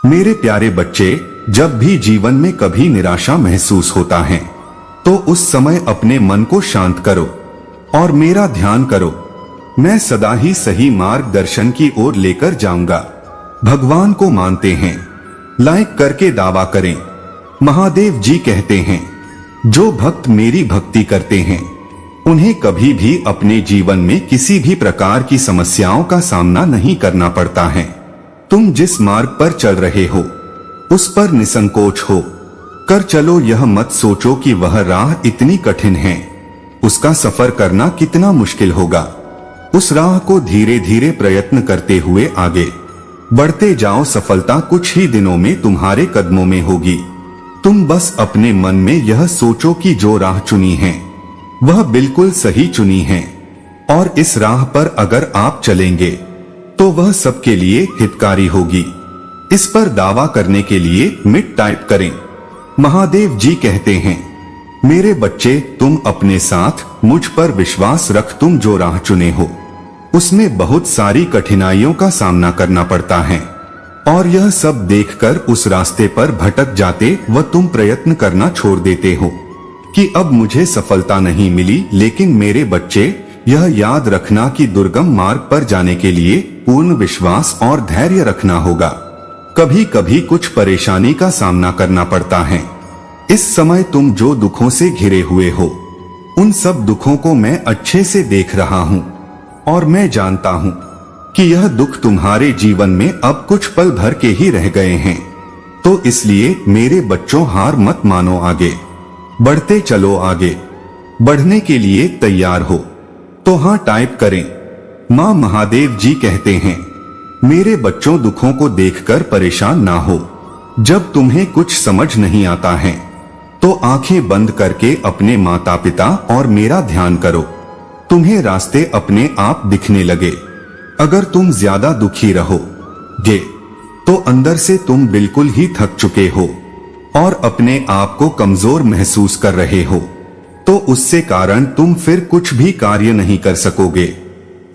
मेरे प्यारे बच्चे, जब भी जीवन में कभी निराशा महसूस होता है तो उस समय अपने मन को शांत करो और मेरा ध्यान करो। मैं सदा ही सही मार्गदर्शन की ओर लेकर जाऊंगा। भगवान को मानते हैं, लाइक करके दावा करें। महादेव जी कहते हैं, जो भक्त मेरी भक्ति करते हैं उन्हें कभी भी अपने जीवन में किसी भी प्रकार की समस्याओं का सामना नहीं करना पड़ता है। तुम जिस मार्ग पर चल रहे हो उस पर निसंकोच हो कर चलो। यह मत सोचो कि वह राह इतनी कठिन है, उसका सफर करना कितना मुश्किल होगा। उस राह को धीरे धीरे प्रयत्न करते हुए आगे बढ़ते जाओ। सफलता कुछ ही दिनों में तुम्हारे कदमों में होगी। तुम बस अपने मन में यह सोचो कि जो राह चुनी है वह बिल्कुल सही चुनी है और इस राह पर अगर आप चलेंगे तो वह सबके लिए हितकारी होगी। इस पर दावा करने के लिए मिट टाइप करें। महादेव जी कहते हैं, मेरे बच्चे, तुम अपने साथ मुझ पर विश्वास रख। तुम जो राह चुने हो उसमें बहुत सारी कठिनाइयों का सामना करना पड़ता है और यह सब देखकर उस रास्ते पर भटक जाते व तुम प्रयत्न करना छोड़ देते हो कि अब मुझे सफलता नहीं मिली। लेकिन मेरे बच्चे, यह याद रखना कि दुर्गम मार्ग पर जाने के लिए पूर्ण विश्वास और धैर्य रखना होगा। कभी कभी कुछ परेशानी का सामना करना पड़ता है। इस समय तुम जो दुखों से घिरे हुए हो उन सब दुखों को मैं अच्छे से देख रहा हूँ और मैं जानता हूँ कि यह दुख तुम्हारे जीवन में अब कुछ पल भर के ही रह गए हैं। तो इसलिए मेरे बच्चों, हार मत मानो, आगे बढ़ते चलो। आगे बढ़ने के लिए तैयार हो तो हाँ टाइप करें। माँ महादेव जी कहते हैं, मेरे बच्चों, दुखों को देखकर परेशान ना हो। जब तुम्हें कुछ समझ नहीं आता है तो आंखें बंद करके अपने माता पिता और मेरा ध्यान करो। तुम्हें रास्ते अपने आप दिखने लगे। अगर तुम ज्यादा दुखी रहोगे तो अंदर से तुम बिल्कुल ही थक चुके हो और अपने आप को कमजोर महसूस कर रहे हो, तो उससे कारण तुम फिर कुछ भी कार्य नहीं कर सकोगे।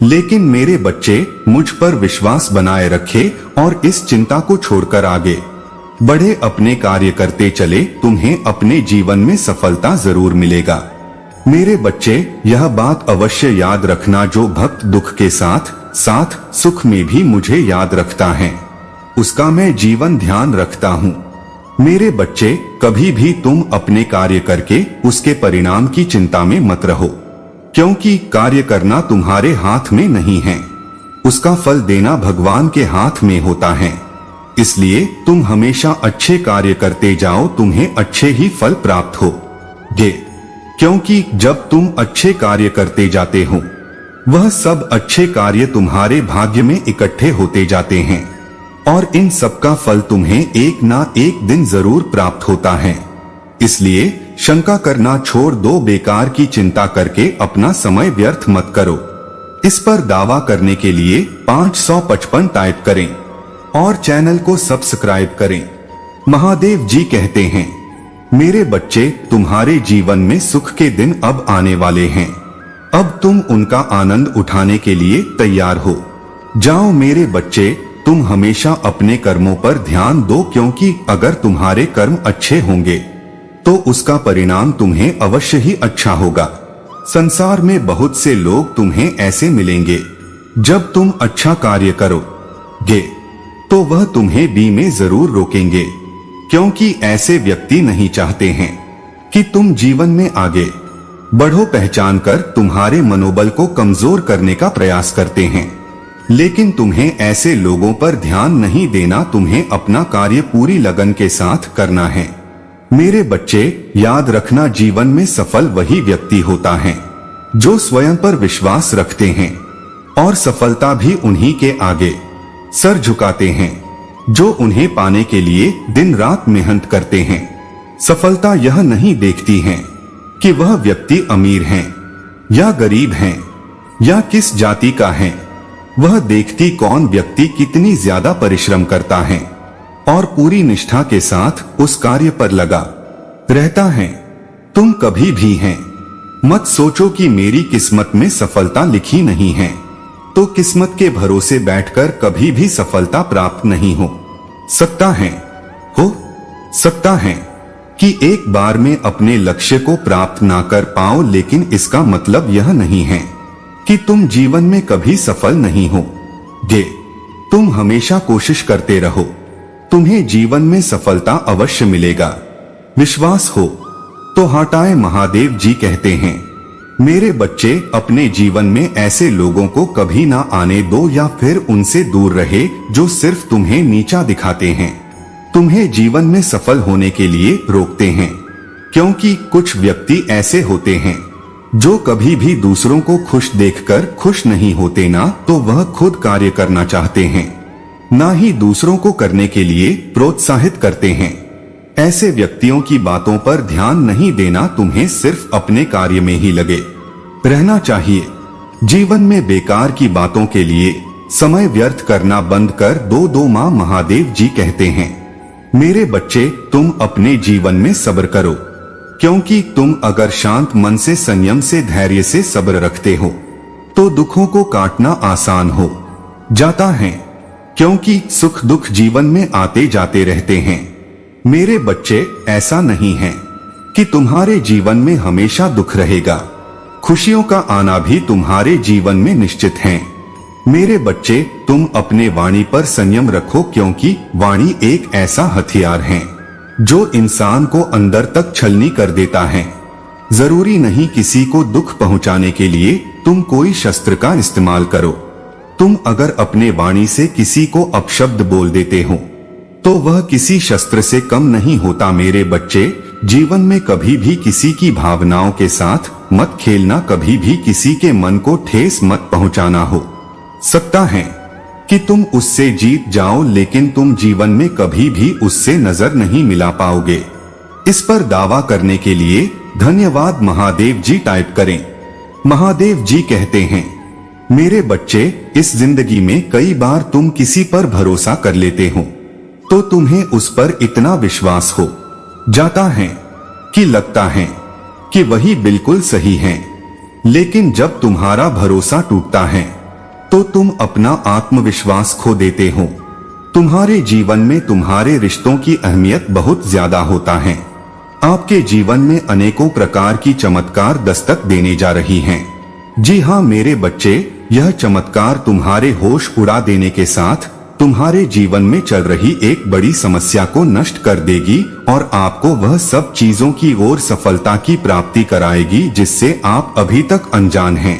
लेकिन मेरे बच्चे, मुझ पर विश्वास बनाए रखे और इस चिंता को छोड़कर आगे बढ़े, अपने कार्य करते चले। तुम्हें अपने जीवन में सफलता जरूर मिलेगा। मेरे बच्चे, यह बात अवश्य याद रखना, जो भक्त दुख के साथ साथ सुख में भी मुझे याद रखता है उसका मैं जीवन ध्यान रखता हूँ। मेरे बच्चे, कभी भी तुम अपने कार्य करके उसके परिणाम की चिंता में मत रहो, क्योंकि कार्य करना तुम्हारे हाथ में नहीं है, उसका फल देना भगवान के हाथ में होता है। इसलिए तुम हमेशा अच्छे कार्य करते जाओ, तुम्हें अच्छे ही फल प्राप्त होंगे। क्योंकि जब तुम अच्छे कार्य करते जाते हो वह सब अच्छे कार्य तुम्हारे भाग्य में इकट्ठे होते जाते हैं और इन सब का फल तुम्हें एक ना एक दिन जरूर प्राप्त होता है। इसलिए शंका करना छोड़ दो, बेकार की चिंता करके अपना समय व्यर्थ मत करो। इस पर दावा करने के लिए 555 टाइप करें और चैनल को सब्सक्राइब करें। महादेव जी कहते हैं, मेरे बच्चे, तुम्हारे जीवन में सुख के दिन अब आने वाले हैं। अब तुम उनका आनंद उठाने के लिए तैयार हो जाओ। मेरे बच्चे, तुम हमेशा अपने कर्मों पर ध्यान दो, क्योंकि अगर तुम्हारे कर्म अच्छे होंगे तो उसका परिणाम तुम्हें अवश्य ही अच्छा होगा। संसार में बहुत से लोग तुम्हें ऐसे मिलेंगे, जब तुम अच्छा कार्य करोगे तो वह तुम्हें बी में जरूर रोकेंगे, क्योंकि ऐसे व्यक्ति नहीं चाहते हैं कि तुम जीवन में आगे बढ़ो। पहचान कर तुम्हारे मनोबल को कमजोर करने का प्रयास करते हैं, लेकिन तुम्हें ऐसे लोगों पर ध्यान नहीं देना, तुम्हें अपना कार्य पूरी लगन के साथ करना है। मेरे बच्चे, याद रखना, जीवन में सफल वही व्यक्ति होता है जो स्वयं पर विश्वास रखते हैं और सफलता भी उन्हीं के आगे सर झुकाते हैं जो उन्हें पाने के लिए दिन रात मेहनत करते हैं। सफलता यह नहीं देखती है कि वह व्यक्ति अमीर है या गरीब है या किस जाति का है, वह देखती कौन व्यक्ति कितनी ज्यादा परिश्रम करता है और पूरी निष्ठा के साथ उस कार्य पर लगा रहता है। तुम कभी भी हैं मत सोचो कि मेरी किस्मत में सफलता लिखी नहीं है, तो किस्मत के भरोसे बैठकर कभी भी सफलता प्राप्त नहीं हो सकता है, हो सकता है कि एक बार में अपने लक्ष्य को प्राप्त ना कर पाओ, लेकिन इसका मतलब यह नहीं है कि तुम जीवन में कभी सफल नहीं हो। तुम हमेशा कोशिश करते रहो, तुम्हें जीवन में सफलता अवश्य मिलेगा। विश्वास हो तो हटाए। महादेव जी कहते हैं, मेरे बच्चे, अपने जीवन में ऐसे लोगों को कभी ना आने दो या फिर उनसे दूर रहे जो सिर्फ तुम्हें नीचा दिखाते हैं, तुम्हें जीवन में सफल होने के लिए रोकते हैं। क्योंकि कुछ व्यक्ति ऐसे होते हैं जो कभी भी दूसरों को खुश देखकर खुश नहीं होते, ना तो वह खुद कार्य करना चाहते हैं, ना ही दूसरों को करने के लिए प्रोत्साहित करते हैं। ऐसे व्यक्तियों की बातों पर ध्यान नहीं देना, तुम्हें सिर्फ अपने कार्य में ही लगे रहना चाहिए। जीवन में बेकार की बातों के लिए समय व्यर्थ करना बंद कर दो। माँ महादेव जी कहते हैं, मेरे बच्चे, तुम अपने जीवन में सब्र करो, क्योंकि तुम अगर शांत मन से, संयम से, धैर्य से सब्र रखते हो तो दुखों को काटना आसान हो जाता है, क्योंकि सुख दुख जीवन में आते जाते रहते हैं। मेरे बच्चे, ऐसा नहीं है कि तुम्हारे जीवन में हमेशा दुख रहेगा, खुशियों का आना भी तुम्हारे जीवन में निश्चित है। मेरे बच्चे, तुम अपने वाणी पर संयम रखो, क्योंकि वाणी एक ऐसा हथियार है जो इंसान को अंदर तक छलनी कर देता है। जरूरी नहीं किसी को दुख पहुंचाने के लिए तुम कोई शस्त्र का इस्तेमाल करो। तुम अगर अपने वाणी से किसी को अपशब्द बोल देते हो तो वह किसी शस्त्र से कम नहीं होता। मेरे बच्चे, जीवन में कभी भी किसी की भावनाओं के साथ मत खेलना, कभी भी किसी के मन को ठेस मत पहुंचाना। हो सकता है कि तुम उससे जीत जाओ, लेकिन तुम जीवन में कभी भी उससे नजर नहीं मिला पाओगे। इस पर दावा करने के लिए धन्यवाद महादेव जी टाइप करें। महादेव जी कहते हैं, मेरे बच्चे, इस जिंदगी में कई बार तुम किसी पर भरोसा कर लेते हो तो तुम्हें उस पर इतना विश्वास हो जाता है कि लगता है कि वही बिल्कुल सही है, लेकिन जब तुम्हारा भरोसा टूटता है तो तुम अपना आत्मविश्वास खो देते हो। तुम्हारे जीवन में तुम्हारे रिश्तों की अहमियत बहुत ज्यादा होता है। आपके जीवन में अनेकों प्रकार की चमत्कार दस्तक देने जा रही हैं। जी हाँ मेरे बच्चे, यह चमत्कार तुम्हारे होश उड़ा देने के साथ तुम्हारे जीवन में चल रही एक बड़ी समस्या को नष्ट कर देगी और आपको वह सब चीजों की ओर सफलता की प्राप्ति कराएगी जिससे आप अभी तक अनजान हैं,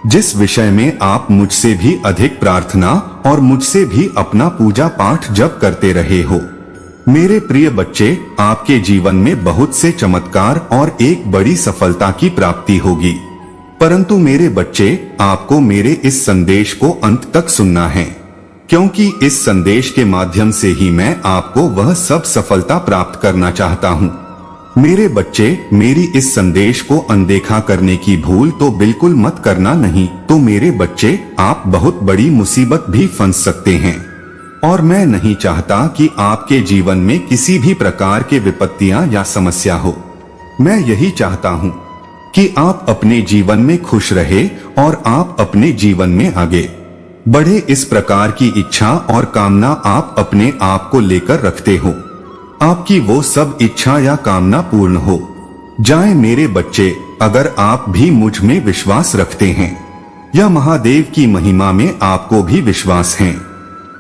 जिस विषय में आप मुझसे भी अधिक प्रार्थना और मुझसे भी अपना पूजा पाठ जप करते रहे हो। मेरे प्रिय बच्चे, आपके जीवन में बहुत से चमत्कार और एक बड़ी सफलता की प्राप्ति होगी, परंतु मेरे बच्चे, आपको मेरे इस संदेश को अंत तक सुनना है, क्योंकि इस संदेश के माध्यम से ही मैं आपको वह सब सफलता प्राप्त करना चाहता हूँ। मेरे बच्चे, मेरी इस संदेश को अनदेखा करने की भूल तो बिल्कुल मत करना, नहीं तो मेरे बच्चे, आप बहुत बड़ी मुसीबत भी फंस सकते हैं। और मैं नहीं चाहता कि आपके जीवन में किसी भी प्रकार के विपत्तियां या समस्या हो। मैं यही चाहता हूँ कि आप अपने जीवन में खुश रहे और आप अपने जीवन में आगे बढ़े। इस प्रकार की इच्छा और कामना आप अपने आप को लेकर रखते हो। आपकी वो सब इच्छा या कामना पूर्ण हो जाए। मेरे बच्चे, अगर आप भी मुझ में विश्वास रखते हैं या महादेव की महिमा में आपको भी विश्वास है,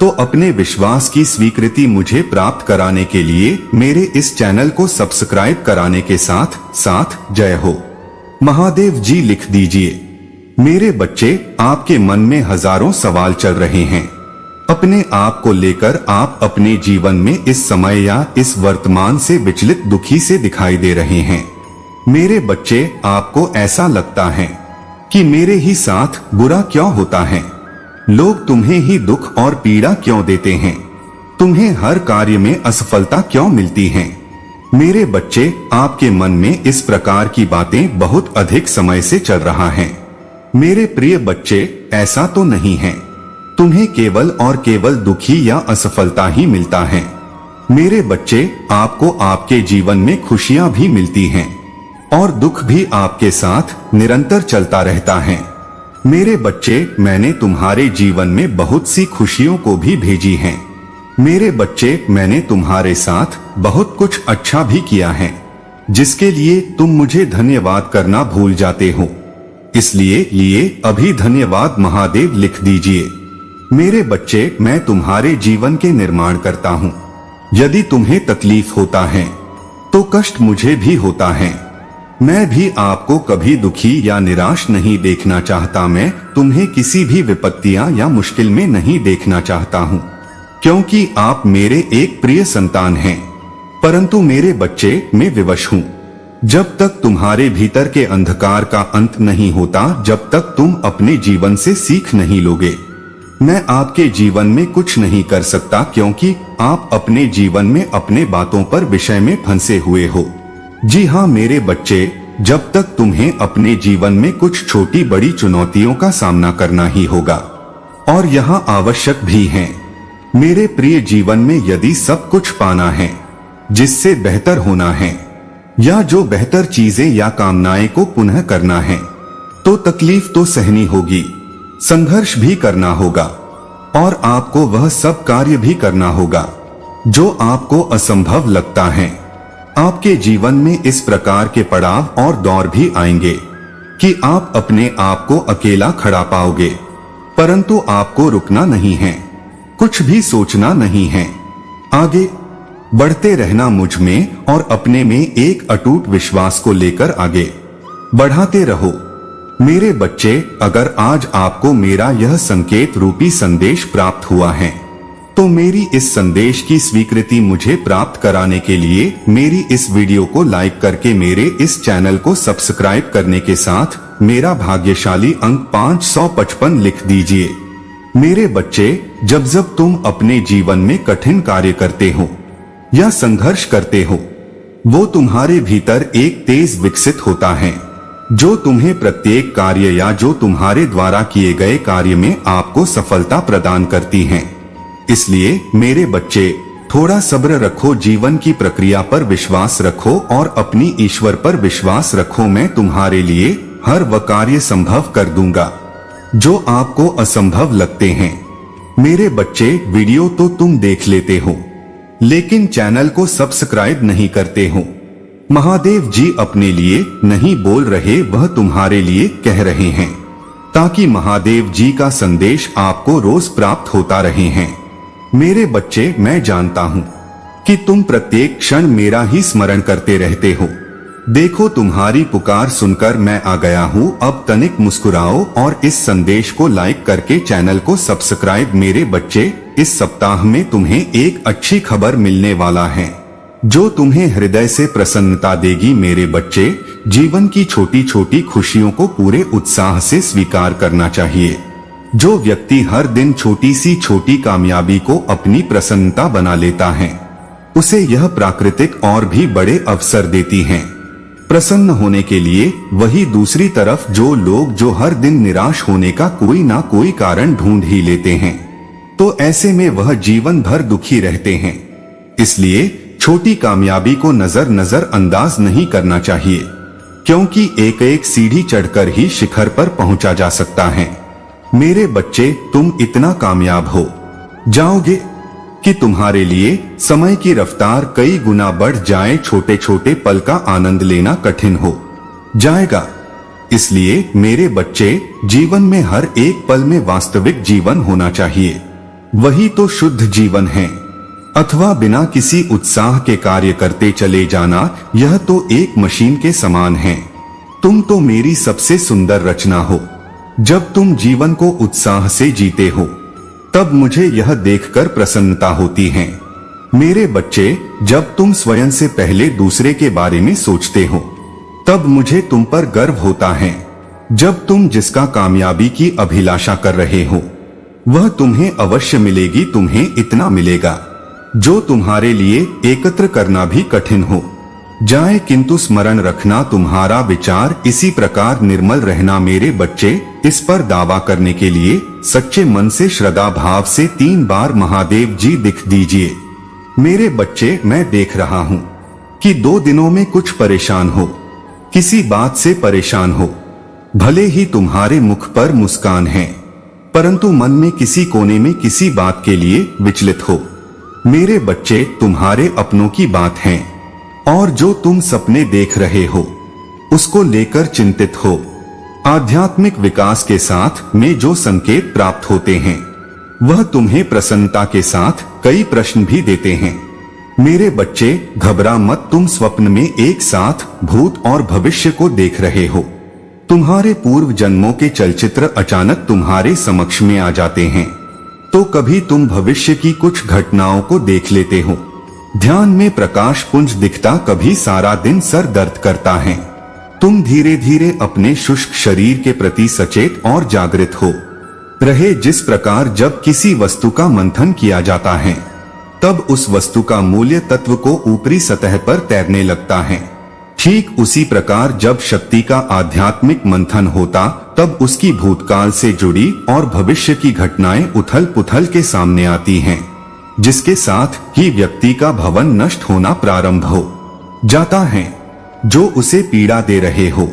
तो अपने विश्वास की स्वीकृति मुझे प्राप्त कराने के लिए मेरे इस चैनल को सब्सक्राइब कराने के साथ साथ जय हो महादेव जी लिख दीजिए। मेरे बच्चे, आपके मन में हजारों सवाल चल रहे हैं। अपने आप को लेकर आप अपने जीवन में इस समय या इस वर्तमान से विचलित, दुखी से दिखाई दे रहे हैं। मेरे बच्चे, आपको ऐसा लगता है कि मेरे ही साथ बुरा क्यों होता है, लोग तुम्हें ही दुख और पीड़ा क्यों देते हैं, तुम्हें हर कार्य में असफलता क्यों मिलती है। मेरे बच्चे, आपके मन में इस प्रकार की बातें बहुत अधिक समय से चल रहा है। मेरे प्रिय बच्चे, ऐसा तो नहीं है, तुम्हें केवल और केवल दुखी या असफलता ही मिलता है। मेरे बच्चे, आपको आपके जीवन में खुशियां भी मिलती हैं और दुख भी आपके साथ निरंतर चलता रहता है। मेरे बच्चे, मैंने तुम्हारे जीवन में बहुत सी खुशियों को भी भेजी हैं, मेरे बच्चे, मैंने तुम्हारे साथ बहुत कुछ अच्छा भी किया है, जिसके लिए तुम मुझे धन्यवाद करना भूल जाते हो। इसलिए अभी धन्यवाद महादेव लिख दीजिए। मेरे बच्चे, मैं तुम्हारे जीवन के निर्माण करता हूँ। यदि तुम्हें तकलीफ होता है तो कष्ट मुझे भी होता है। मैं भी आपको कभी दुखी या निराश नहीं देखना चाहता। मैं तुम्हें किसी भी विपत्तियां या मुश्किल में नहीं देखना चाहता हूँ, क्योंकि आप मेरे एक प्रिय संतान हैं। परंतु मेरे बच्चे, मैं विवश हूँ। जब तक तुम्हारे भीतर के अंधकार का अंत नहीं होता, जब तक तुम अपने जीवन से सीख नहीं लोगे, मैं आपके जीवन में कुछ नहीं कर सकता, क्योंकि आप अपने जीवन में अपने बातों पर विषय में फंसे हुए हो। जी हाँ मेरे बच्चे, जब तक तुम्हें अपने जीवन में कुछ छोटी बड़ी चुनौतियों का सामना करना ही होगा, और यहाँ आवश्यक भी है। मेरे प्रिय, जीवन में यदि सब कुछ पाना है, जिससे बेहतर होना है, या जो बेहतर चीजें या कामनाएं को पुनः करना है, तो तकलीफ तो सहनी होगी, संघर्ष भी करना होगा, और आपको वह सब कार्य भी करना होगा जो आपको असंभव लगता है। आपके जीवन में इस प्रकार के पड़ाव और दौर भी आएंगे कि आप अपने आप को अकेला खड़ा पाओगे, परंतु आपको रुकना नहीं है, कुछ भी सोचना नहीं है। आगे बढ़ते रहना मुझ में और अपने में एक अटूट विश्वास को लेकर आगे बढ़ाते रहो। मेरे बच्चे, अगर आज आपको मेरा यह संकेत रूपी संदेश प्राप्त हुआ है, तो मेरी इस संदेश की स्वीकृति मुझे प्राप्त कराने के लिए मेरी इस वीडियो को लाइक करके मेरे इस चैनल को सब्सक्राइब करने के साथ मेरा भाग्यशाली अंक 555 लिख दीजिए। मेरे बच्चे, जब जब तुम अपने जीवन में कठिन कार्य करते हो या संघर्ष करते हो, वो तुम्हारे भीतर एक तेज विकसित होता है, जो तुम्हें प्रत्येक कार्य या जो तुम्हारे द्वारा किए गए कार्य में आपको सफलता प्रदान करती हैं। इसलिए मेरे बच्चे, थोड़ा सब्र रखो, जीवन की प्रक्रिया पर विश्वास रखो और अपनी ईश्वर पर विश्वास रखो। मैं तुम्हारे लिए हर वह कार्य संभव कर दूंगा जो आपको असंभव लगते हैं। मेरे बच्चे, वीडियो तो तुम देख लेते हो, लेकिन चैनल को सब्सक्राइब नहीं करते हो। महादेव जी अपने लिए नहीं बोल रहे, वह तुम्हारे लिए कह रहे हैं, ताकि महादेव जी का संदेश आपको रोज प्राप्त होता रहे हैं। मेरे बच्चे, मैं जानता हूँ कि तुम प्रत्येक क्षण मेरा ही स्मरण करते रहते हो। देखो, तुम्हारी पुकार सुनकर मैं आ गया हूँ। अब तनिक मुस्कुराओ और इस संदेश को लाइक करके चैनल को सब्सक्राइब। मेरे बच्चे, इस सप्ताह में तुम्हें एक अच्छी खबर मिलने वाला है, जो तुम्हें हृदय से प्रसन्नता देगी। मेरे बच्चे, जीवन की छोटी छोटी खुशियों को पूरे उत्साह से स्वीकार करना चाहिए। जो व्यक्ति हर दिन छोटी सी छोटी कामयाबी को अपनी प्रसन्नता बना लेता है, उसे यह प्राकृतिक और भी बड़े अवसर देती हैं प्रसन्न होने के लिए। वही दूसरी तरफ जो लोग जो हर दिन निराश होने का कोई ना कोई कारण ढूंढ ही लेते हैं, तो ऐसे में वह जीवन भर दुखी रहते हैं। इसलिए छोटी कामयाबी को नजर अंदाज नहीं करना चाहिए, क्योंकि एक एक सीढ़ी चढ़कर ही शिखर पर पहुंचा जा सकता है। मेरे बच्चे, तुम इतना कामयाब हो जाओगे कि तुम्हारे लिए समय की रफ्तार कई गुना बढ़ जाए। छोटे छोटे पल का आनंद लेना कठिन हो जाएगा। इसलिए मेरे बच्चे, जीवन में हर एक पल में वास्तविक जीवन होना चाहिए। वही तो शुद्ध जीवन है। अथवा बिना किसी उत्साह के कार्य करते चले जाना, यह तो एक मशीन के समान है। तुम तो मेरी सबसे सुंदर रचना हो। जब तुम जीवन को उत्साह से जीते हो, तब मुझे यह देखकर प्रसन्नता होती है। मेरे बच्चे, जब तुम स्वयं से पहले दूसरे के बारे में सोचते हो, तब मुझे तुम पर गर्व होता है। जब तुम जिसका कामयाबी की अभिलाषा कर रहे हो, वह तुम्हें अवश्य मिलेगी। तुम्हें इतना मिलेगा जो तुम्हारे लिए एकत्र करना भी कठिन हो जाए। किंतु स्मरण रखना, तुम्हारा विचार इसी प्रकार निर्मल रहना। मेरे बच्चे, इस पर दावा करने के लिए सच्चे मन से श्रद्धा भाव से 3 बार महादेव जी लिख दीजिए। मेरे बच्चे, मैं देख रहा हूँ कि 2 दिनों में कुछ परेशान हो, किसी बात से परेशान हो। भले ही तुम्हारे मुख पर मुस्कान है, परंतु मन में किसी कोने में किसी बात के लिए विचलित हो। मेरे बच्चे तुम्हारे अपनों की बात है और जो तुम सपने देख रहे हो उसको लेकर चिंतित हो। आध्यात्मिक विकास के साथ में जो संकेत प्राप्त होते हैं वह तुम्हें प्रसन्नता के साथ कई प्रश्न भी देते हैं। मेरे बच्चे घबरा मत, तुम स्वप्न में एक साथ भूत और भविष्य को देख रहे हो। तुम्हारे पूर्व जन्मों के चलचित्र अचानक तुम्हारे समक्ष में आ जाते हैं, तो कभी तुम भविष्य की कुछ घटनाओं को देख लेते हो। ध्यान में प्रकाश पुंज दिखता, कभी सारा दिन सर दर्द करता है। तुम धीरे धीरे अपने शुष्क शरीर के प्रति सचेत और जागृत हो रहे। जिस प्रकार जब किसी वस्तु का मंथन किया जाता है तब उस वस्तु का मूल्य तत्व को ऊपरी सतह पर तैरने लगता है, ठीक उसी प्रकार जब शक्ति का आध्यात्मिक मंथन होता तब उसकी भूतकाल से जुड़ी और भविष्य की घटनाएं उथल पुथल के सामने आती हैं, जिसके साथ ही व्यक्ति का भवन नष्ट होना प्रारंभ हो जाता है जो उसे पीड़ा दे रहे हो।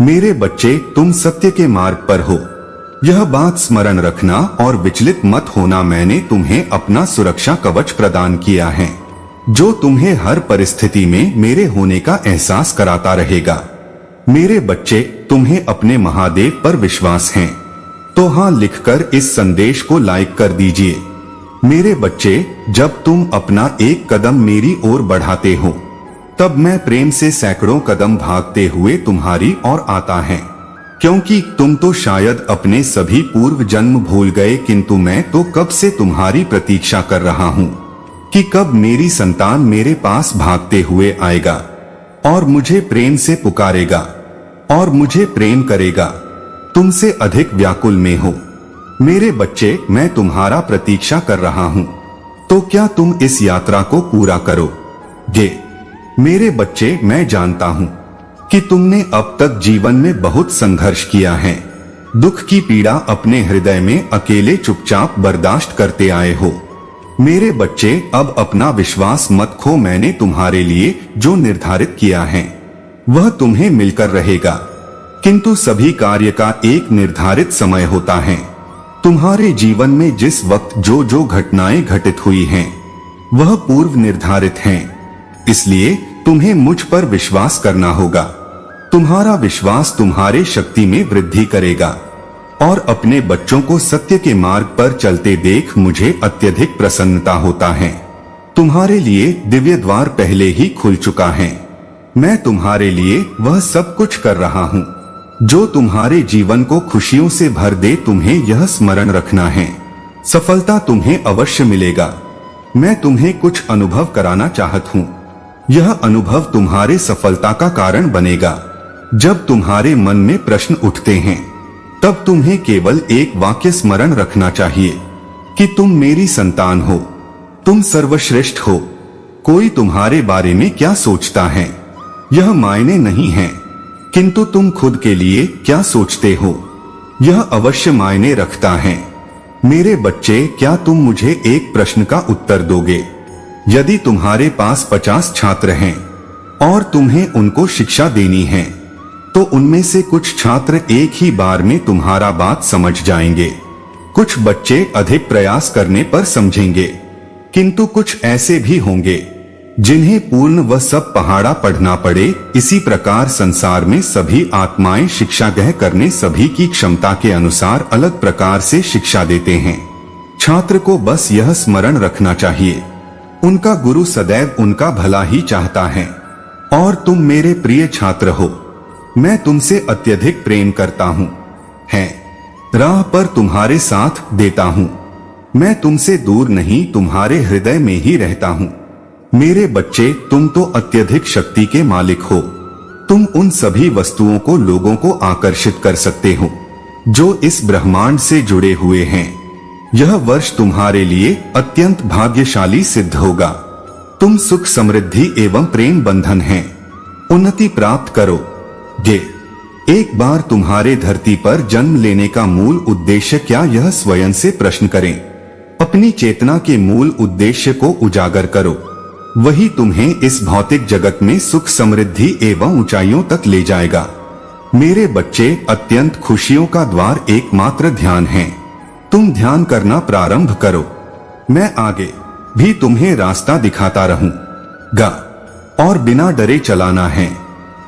मेरे बच्चे तुम सत्य के मार्ग पर हो, यह बात स्मरण रखना और विचलित मत होना। मैंने तुम्हें अपना सुरक्षा कवच प्रदान किया है जो तुम्हें हर परिस्थिति में मेरे होने का एहसास कराता रहेगा। मेरे बच्चे तुम्हें अपने महादेव पर विश्वास है तो हाँ लिखकर इस संदेश को लाइक कर दीजिए। मेरे बच्चे जब तुम अपना एक कदम मेरी ओर बढ़ाते हो तब मैं प्रेम से सैकड़ों कदम भागते हुए तुम्हारी ओर आता है, क्योंकि तुम तो शायद अपने सभी पूर्व जन्म भूल गए, किंतु मैं तो कब से तुम्हारी प्रतीक्षा कर रहा हूँ कि कब मेरी संतान मेरे पास भागते हुए आएगा और मुझे प्रेम से पुकारेगा और मुझे प्रेम करेगा। तुमसे अधिक व्याकुल में हो मेरे बच्चे, मैं तुम्हारा प्रतीक्षा कर रहा हूँ, तो क्या तुम इस यात्रा को पूरा करोगे? मेरे बच्चे मैं जानता हूँ कि तुमने अब तक जीवन में बहुत संघर्ष किया है। दुख की पीड़ा अपने हृदय में अकेले चुपचाप बर्दाश्त करते आए हो। मेरे बच्चे अब अपना विश्वास मत खो, मैंने तुम्हारे लिए जो निर्धारित किया है वह तुम्हें मिलकर रहेगा, किंतु सभी कार्य का एक निर्धारित समय होता है। तुम्हारे जीवन में जिस वक्त जो जो घटनाएं घटित हुई हैं वह पूर्व निर्धारित हैं, इसलिए तुम्हें मुझ पर विश्वास करना होगा। तुम्हारा विश्वास तुम्हारे शक्ति में वृद्धि करेगा और अपने बच्चों को सत्य के मार्ग पर चलते देख मुझे अत्यधिक प्रसन्नता होता है। तुम्हारे लिए दिव्य द्वार पहले ही खुल चुका है। मैं तुम्हारे लिए वह सब कुछ कर रहा हूँ जो तुम्हारे जीवन को खुशियों से भर दे। तुम्हें यह स्मरण रखना है, सफलता तुम्हें अवश्य मिलेगा। मैं तुम्हें कुछ अनुभव कराना चाहत हूँ। यह अनुभव तुम्हारे सफलता का कारण बनेगा। जब तुम्हारे मन में प्रश्न उठते हैं तब तुम्हें केवल एक वाक्य स्मरण रखना चाहिए कि तुम मेरी संतान हो, तुम सर्वश्रेष्ठ हो। कोई तुम्हारे बारे में क्या सोचता है यह मायने नहीं है, किंतु तुम खुद के लिए क्या सोचते हो यह अवश्य मायने रखता है। मेरे बच्चे क्या तुम मुझे एक प्रश्न का उत्तर दोगे? यदि तुम्हारे पास 50 छात्र हैं और तुम्हें उनको शिक्षा देनी है तो उनमें से कुछ छात्र एक ही बार में तुम्हारा बात समझ जाएंगे, कुछ बच्चे अधिक प्रयास करने पर समझेंगे, किंतु कुछ ऐसे भी होंगे जिन्हें पूर्ण व सब पहाड़ा पढ़ना पड़े। इसी प्रकार संसार में सभी आत्माएं शिक्षा ग्रहण करने सभी की क्षमता के अनुसार अलग प्रकार से शिक्षा देते हैं। छात्र को बस यह स्मरण रखना चाहिए उनका गुरु सदैव उनका भला ही चाहता है और तुम मेरे प्रिय छात्र हो। मैं तुमसे अत्यधिक प्रेम करता हूँ, है राह पर तुम्हारे साथ देता हूँ। मैं तुमसे दूर नहीं, तुम्हारे हृदय में ही रहता हूँ। मेरे बच्चे तुम तो अत्यधिक शक्ति के मालिक हो। तुम उन सभी वस्तुओं को लोगों को आकर्षित कर सकते हो जो इस ब्रह्मांड से जुड़े हुए हैं। यह वर्ष तुम्हारे लिए अत्यंत भाग्यशाली सिद्ध होगा। तुम सुख समृद्धि एवं प्रेम बंधन हैं, उन्नति प्राप्त करोगे। एक बार तुम्हारे धरती पर जन्म लेने का मूल उद्देश्य क्या, यह स्वयं से प्रश्न करें। अपनी चेतना के मूल उद्देश्य को उजागर करो, वही तुम्हें इस भौतिक जगत में सुख समृद्धि एवं ऊंचाइयों तक ले जाएगा। मेरे बच्चे अत्यंत खुशियों का द्वार एकमात्र ध्यान है। तुम ध्यान करना प्रारंभ करो। मैं आगे भी तुम्हें रास्ता दिखाता रहूंगा और बिना डरे चलाना है।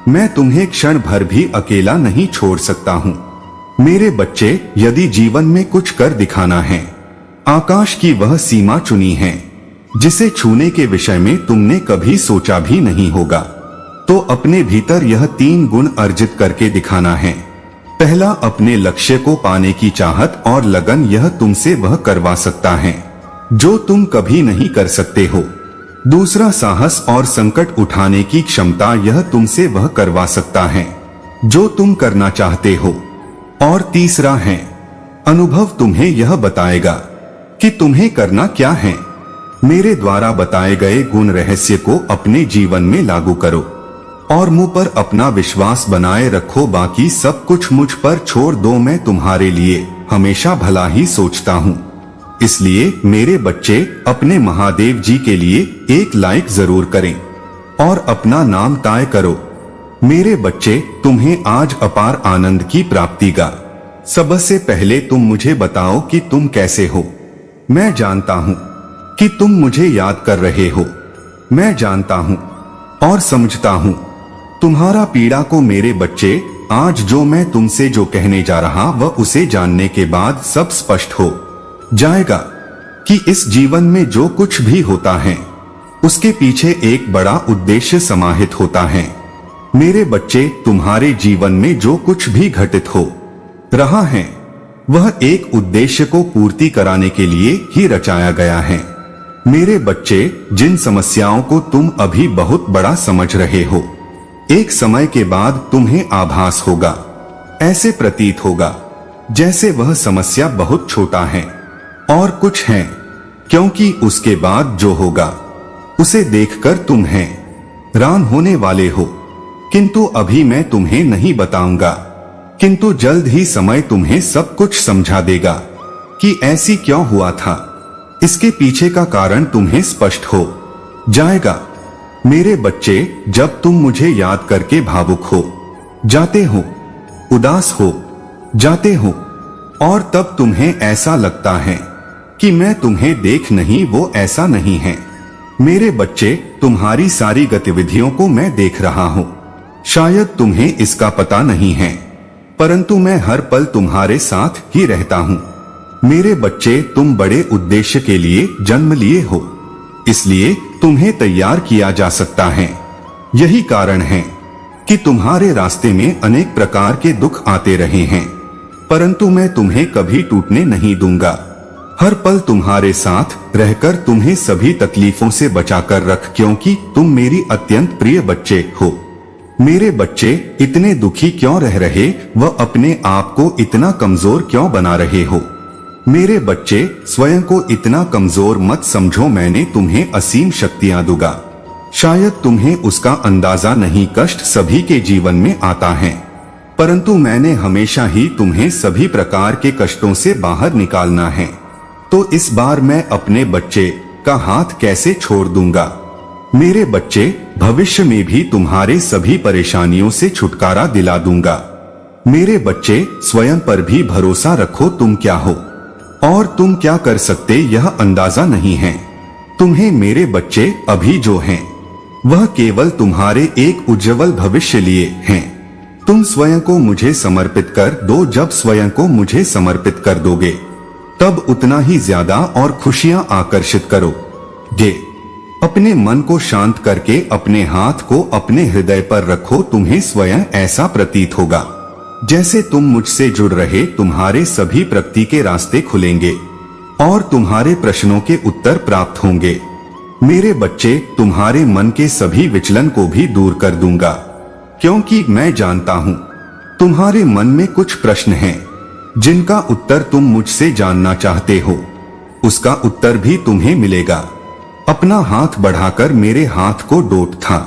मैं तुम्हें क्षण भर भी अकेला नहीं छोड़ सकता हूँ। मेरे बच्चे, यदि जीवन में कुछ कर दिखाना है, आकाश की वह सीमा चुनी है जिसे छूने के विषय में तुमने कभी सोचा भी नहीं होगा। तो अपने भीतर यह 3 गुण अर्जित करके दिखाना है। पहला, अपने लक्ष्य को पाने की चाहत और लगन, यह तुमसे वह करवा सकता है जो तुम कभी नहीं कर सकते हो। दूसरा, साहस और संकट उठाने की क्षमता, यह तुमसे वह करवा सकता है जो तुम करना चाहते हो। और तीसरा है, अनुभव तुम्हें यह बताएगा कि तुम्हें करना क्या है। मेरे द्वारा बताए गए गुण रहस्य को अपने जीवन में लागू करो और मुझ पर अपना विश्वास बनाए रखो। बाकी सब कुछ मुझ पर छोड़ दो। मैं तुम्हारे लिए हमेशा भला ही सोचता हूँ। इसलिए मेरे बच्चे, अपने महादेव जी के लिए एक लाइक जरूर करें और अपना नाम तय करो। मेरे बच्चे, तुम्हें आज अपार आनंद की प्राप्ति का। सबसे पहले तुम मुझे बताओ कि तुम कैसे हो। मैं जानता हूँ कि तुम मुझे याद कर रहे हो। मैं जानता हूँ और समझता हूँ तुम्हारा पीड़ा को। मेरे बच्चे, आज जो मैं तुमसे जो कहने जा रहा वह उसे जानने के बाद सब स्पष्ट हो जाएगा कि इस जीवन में जो कुछ भी होता है उसके पीछे एक बड़ा उद्देश्य समाहित होता है। मेरे बच्चे, तुम्हारे जीवन में जो कुछ भी घटित हो रहा है वह एक उद्देश्य को पूर्ति कराने के लिए ही रचाया गया है। मेरे बच्चे, जिन समस्याओं को तुम अभी बहुत बड़ा समझ रहे हो, एक समय के बाद तुम्हें आभास होगा, ऐसे प्रतीत होगा जैसे वह समस्या बहुत छोटा है और कुछ है, क्योंकि उसके बाद जो होगा उसे देखकर तुम हैरान होने वाले हो। किंतु अभी मैं तुम्हें नहीं बताऊंगा, किंतु जल्द ही समय तुम्हें सब कुछ समझा देगा कि ऐसी क्यों हुआ था। इसके पीछे का कारण तुम्हें स्पष्ट हो जाएगा। मेरे बच्चे, जब तुम मुझे याद करके भावुक हो जाते हो, उदास हो जाते हो और तब तुम्हें ऐसा लगता है कि मैं तुम्हें देख नहीं, वो ऐसा नहीं है। मेरे बच्चे, तुम्हारी सारी गतिविधियों को मैं देख रहा हूँ। शायद तुम्हें इसका पता नहीं है, परंतु मैं हर पल तुम्हारे साथ ही रहता हूँ। मेरे बच्चे, तुम बड़े उद्देश्य के लिए जन्म लिए हो, इसलिए तुम्हें तैयार किया जा सकता है। यही कारण है कि तुम्हारे रास्ते में अनेक प्रकार के दुख आते रहे हैं, परंतु मैं तुम्हें कभी टूटने नहीं दूंगा। हर पल तुम्हारे साथ रहकर तुम्हें सभी तकलीफों से बचाकर रख, क्योंकि तुम मेरी अत्यंत प्रिय बच्चे हो। मेरे बच्चे, इतने दुखी क्यों रह रहे व अपने आप को इतना कमजोर क्यों बना रहे हो। मेरे बच्चे, स्वयं को इतना कमजोर मत समझो। मैंने तुम्हें असीम शक्तियां दूंगा, शायद तुम्हें उसका अंदाजा नहीं। कष्ट सभी के जीवन में आता है, परंतु मैंने हमेशा ही तुम्हें सभी प्रकार के कष्टों से बाहर निकालना है। तो इस बार मैं अपने बच्चे का हाथ कैसे छोड़ दूंगा। मेरे बच्चे, भविष्य में भी तुम्हारे सभी परेशानियों से छुटकारा दिला दूंगा। मेरे बच्चे, स्वयं पर भी भरोसा रखो। तुम क्या हो और तुम क्या कर सकते यह अंदाजा नहीं है। तुम्हें मेरे बच्चे अभी जो हैं वह केवल तुम्हारे एक उज्जवल भविष्य लिए हैं। तुम स्वयं को मुझे समर्पित कर दो। जब स्वयं को मुझे समर्पित कर दोगे तब उतना ही ज्यादा और खुशियां आकर्षित करोगे। अपने मन को शांत करके अपने हाथ को अपने हृदय पर रखो। तुम्हें स्वयं ऐसा प्रतीत होगा जैसे तुम मुझसे जुड़ रहे। तुम्हारे सभी प्रगति के रास्ते खुलेंगे और तुम्हारे प्रश्नों के उत्तर प्राप्त होंगे। मेरे बच्चे, तुम्हारे मन के सभी विचलन को भी दूर कर दूंगा, क्योंकि मैं जानता हूँ तुम्हारे मन में कुछ प्रश्न हैं जिनका उत्तर तुम मुझसे जानना चाहते हो। उसका उत्तर भी तुम्हें मिलेगा। अपना हाथ बढ़ाकर मेरे हाथ को डोट था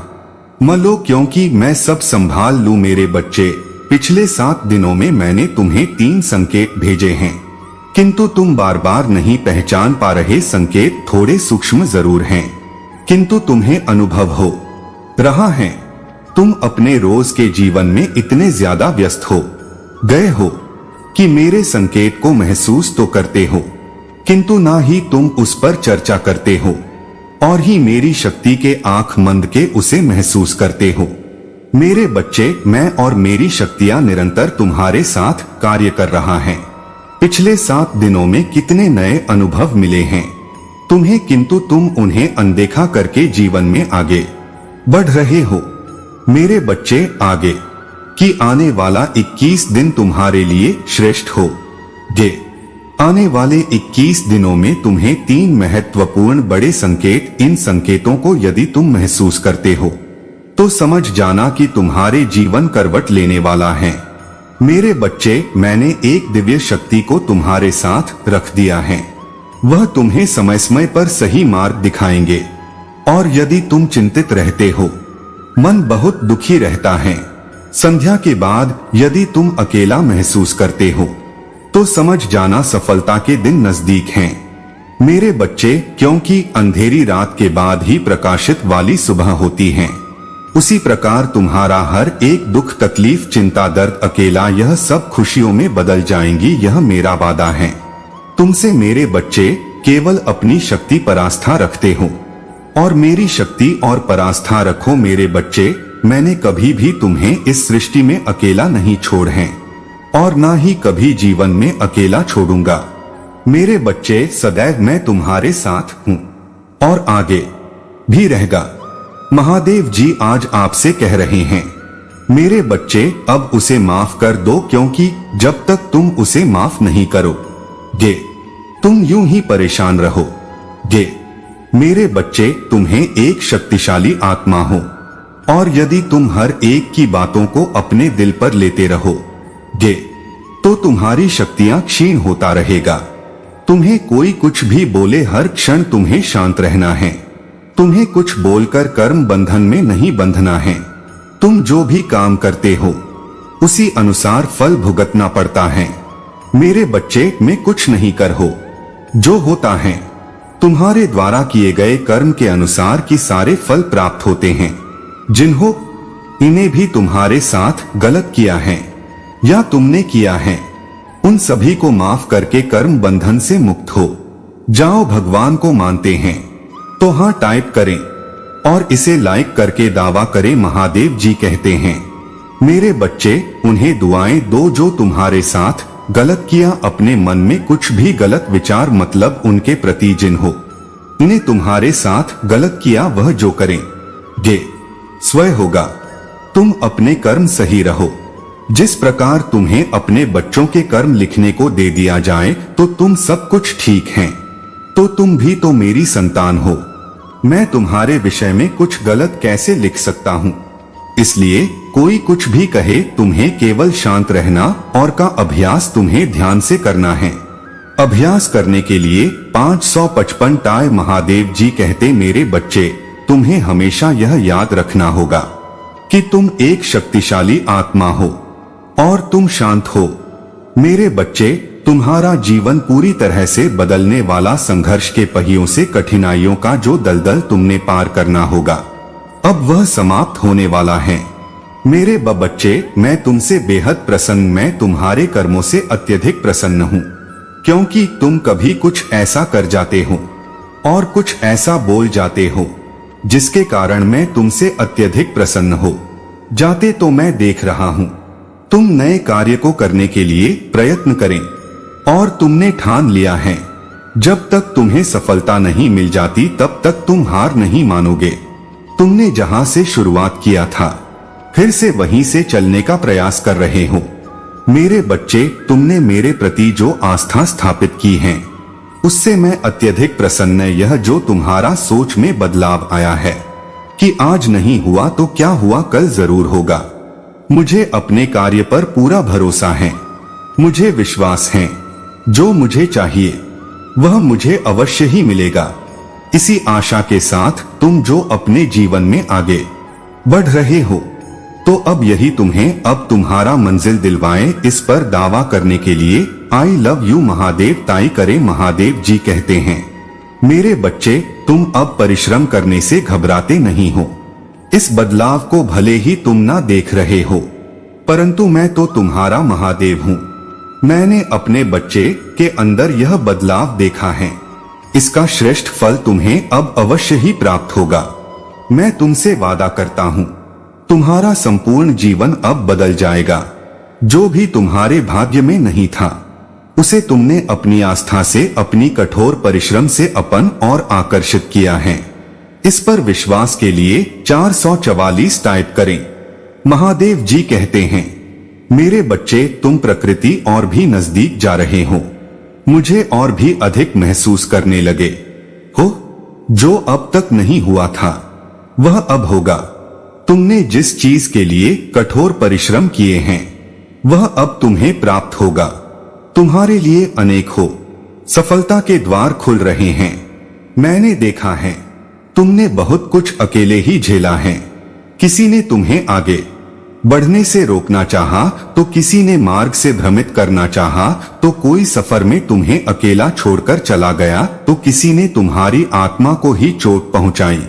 मलो, क्योंकि मैं सब संभाल लूं। मेरे बच्चे, पिछले 7 दिनों में मैंने तुम्हें 3 संकेत भेजे हैं, किंतु तुम बार बार नहीं पहचान पा रहे। संकेत थोड़े सूक्ष्म जरूर हैं, किंतु तुम्हें अनुभव हो रहा है। तुम अपने रोज के जीवन में इतने ज्यादा व्यस्त हो गए हो कि मेरे संकेत को महसूस तो करते हो, किंतु ना ही तुम उस पर चर्चा करते हो। और ही मेरी शक्ति के आंख मंद के उसे महसूस करते हो। मेरे बच्चे, मैं और मेरी शक्तियां निरंतर तुम्हारे साथ कार्य कर रहा है। पिछले 7 दिनों में कितने नए अनुभव मिले हैं तुम्हें, किंतु तुम उन्हें अनदेखा करके जीवन में आगे बढ़ रहे हो। मेरे बच्चे, आगे कि आने वाला 21 दिन तुम्हारे लिए श्रेष्ठ हो। जे आने वाले 21 दिनों में तुम्हें 3 महत्वपूर्ण बड़े संकेत, इन संकेतों को यदि तुम महसूस करते हो तो समझ जाना कि तुम्हारे जीवन करवट लेने वाला है। मेरे बच्चे, मैंने एक दिव्य शक्ति को तुम्हारे साथ रख दिया है। वह तुम्हें समय समय पर सही मार्ग दिखाएंगे। और यदि तुम चिंतित रहते हो, मन बहुत दुखी रहता है, संध्या के बाद यदि तुम अकेला महसूस करते हो तो समझ जाना सफलता के दिन नजदीक हैं। मेरे बच्चे, क्योंकि अंधेरी रात के बाद ही प्रकाशित वाली सुबह होती है, उसी प्रकार तुम्हारा हर एक दुख, तकलीफ, चिंता, दर्द, अकेला, यह सब खुशियों में बदल जाएंगी। यह मेरा वादा है तुमसे। मेरे बच्चे, केवल अपनी शक्ति पर आस्था रखते हो और मेरी शक्ति और पर आस्था रखो। मेरे बच्चे, मैंने कभी भी तुम्हें इस सृष्टि में अकेला नहीं छोड़ है और ना ही कभी जीवन में अकेला छोड़ूंगा। मेरे बच्चे, सदैव मैं तुम्हारे साथ हूँ और आगे भी रहेगा। महादेव जी आज आपसे कह रहे हैं, मेरे बच्चे, अब उसे माफ कर दो, क्योंकि जब तक तुम उसे माफ नहीं करोगे तुम यूं ही परेशान रहोगे। मेरे बच्चे, तुम्हें एक शक्तिशाली आत्मा हो और यदि तुम हर एक की बातों को अपने दिल पर लेते रहोगे तो तुम्हारी शक्तियां क्षीण होता रहेगा। तुम्हें कोई कुछ भी बोले, हर क्षण तुम्हें शांत रहना है। तुम्हें कुछ बोलकर कर्म बंधन में नहीं बंधना है। तुम जो भी काम करते हो उसी अनुसार फल भुगतना पड़ता है। मेरे बच्चे, में कुछ नहीं कर हो, जो होता है तुम्हारे द्वारा किए गए कर्म के अनुसार की सारे फल प्राप्त होते हैं। जिन्हों इन्हें भी तुम्हारे साथ गलत किया है या तुमने किया है, उन सभी को माफ करके कर्म बंधन से मुक्त हो जाओ। भगवान को मानते हैं तो हाँ टाइप करें और इसे लाइक करके दावा करें। महादेव जी कहते हैं, मेरे बच्चे, उन्हें दुआएं दो जो तुम्हारे साथ गलत किया। अपने मन में कुछ भी गलत विचार, मतलब उनके प्रति जिन्हों इन्हें तुम्हारे साथ गलत किया, वह जो करेंगे स्वयं होगा। तुम अपने कर्म सही रहो। जिस प्रकार तुम्हें अपने बच्चों के कर्म लिखने को दे दिया जाए तो तुम सब कुछ ठीक हैं, तो तुम भी तो मेरी संतान हो। मैं तुम्हारे विषय में कुछ गलत कैसे लिख सकता हूँ? इसलिए कोई कुछ भी कहे, तुम्हें केवल शांत रहना और का अभ्यास तुम्हें ध्यान से करना है। अभ्यास करने के लिए 555 टाय महादेव जी कहते, मेरे बच्चे, तुम्हें हमेशा यह याद रखना होगा कि तुम एक शक्तिशाली आत्मा हो और तुम शांत हो। मेरे बच्चे, तुम्हारा जीवन पूरी तरह से बदलने वाला संघर्ष के पहियों से कठिनाइयों का जो दलदल तुमने पार करना होगा, अब वह समाप्त होने वाला है। मेरे बच्चे, मैं तुमसे बेहद प्रसन्न, मैं तुम्हारे कर्मों से अत्यधिक प्रसन्न हूँ, क्योंकि तुम कभी कुछ ऐसा कर जाते हो और कुछ ऐसा बोल जाते हो जिसके कारण मैं तुमसे अत्यधिक प्रसन्न हो जाते, तो मैं देख रहा हूँ। तुम नए कार्य को करने के लिए प्रयत्न करें और तुमने ठान लिया है, जब तक तुम्हें सफलता नहीं मिल जाती तब तक तुम हार नहीं मानोगे। तुमने जहां से शुरुआत किया था फिर से वहीं से चलने का प्रयास कर रहे हो। मेरे बच्चे, तुमने मेरे प्रति जो आस्था स्थापित की है उससे मैं अत्यधिक प्रसन्न। यह जो तुम्हारा सोच में बदलाव आया है कि आज नहीं हुआ तो क्या हुआ, कल जरूर होगा। मुझे अपने कार्य पर पूरा भरोसा है। मुझे विश्वास है जो मुझे चाहिए वह मुझे अवश्य ही मिलेगा। इसी आशा के साथ तुम जो अपने जीवन में आगे बढ़ रहे हो, तो अब यही तुम्हें अब तुम्हारा मंजिल दिलवाए, इस पर दावा करने के लिए आई लव यू महादेव ताई करे। महादेव जी कहते हैं, मेरे बच्चे, तुम अब परिश्रम करने से घबराते नहीं हो। इस बदलाव को भले ही तुम ना देख रहे हो, परंतु मैं तो तुम्हारा महादेव हूँ। मैंने अपने बच्चे के अंदर यह बदलाव देखा है। इसका श्रेष्ठ फल तुम्हें अब अवश्य ही प्राप्त होगा। मैं तुमसे वादा करता हूँ, तुम्हारा संपूर्ण जीवन अब बदल जाएगा। जो भी तुम्हारे भाग्य में नहीं था, उसे तुमने अपनी आस्था से, अपनी कठोर परिश्रम से अपन और आकर्षित किया है। इस पर विश्वास के लिए 444 टाइप करें। महादेव जी कहते हैं, मेरे बच्चे, तुम प्रकृति और भी नजदीक जा रहे हो। मुझे और भी अधिक महसूस करने लगे हो। जो अब तक नहीं हुआ था वह अब होगा। तुमने जिस चीज के लिए कठोर परिश्रम किए हैं वह अब तुम्हें प्राप्त होगा। तुम्हारे लिए अनेक हो सफलता के द्वार खुल रहे हैं। मैंने देखा है, तुमने बहुत कुछ अकेले ही झेला है। किसी ने तुम्हें आगे बढ़ने से रोकना चाहा, तो किसी ने मार्ग से भ्रमित करना चाहा, तो कोई सफर में तुम्हें अकेला छोड़कर चला गया, तो किसी ने तुम्हारी आत्मा को ही चोट पहुंचाई।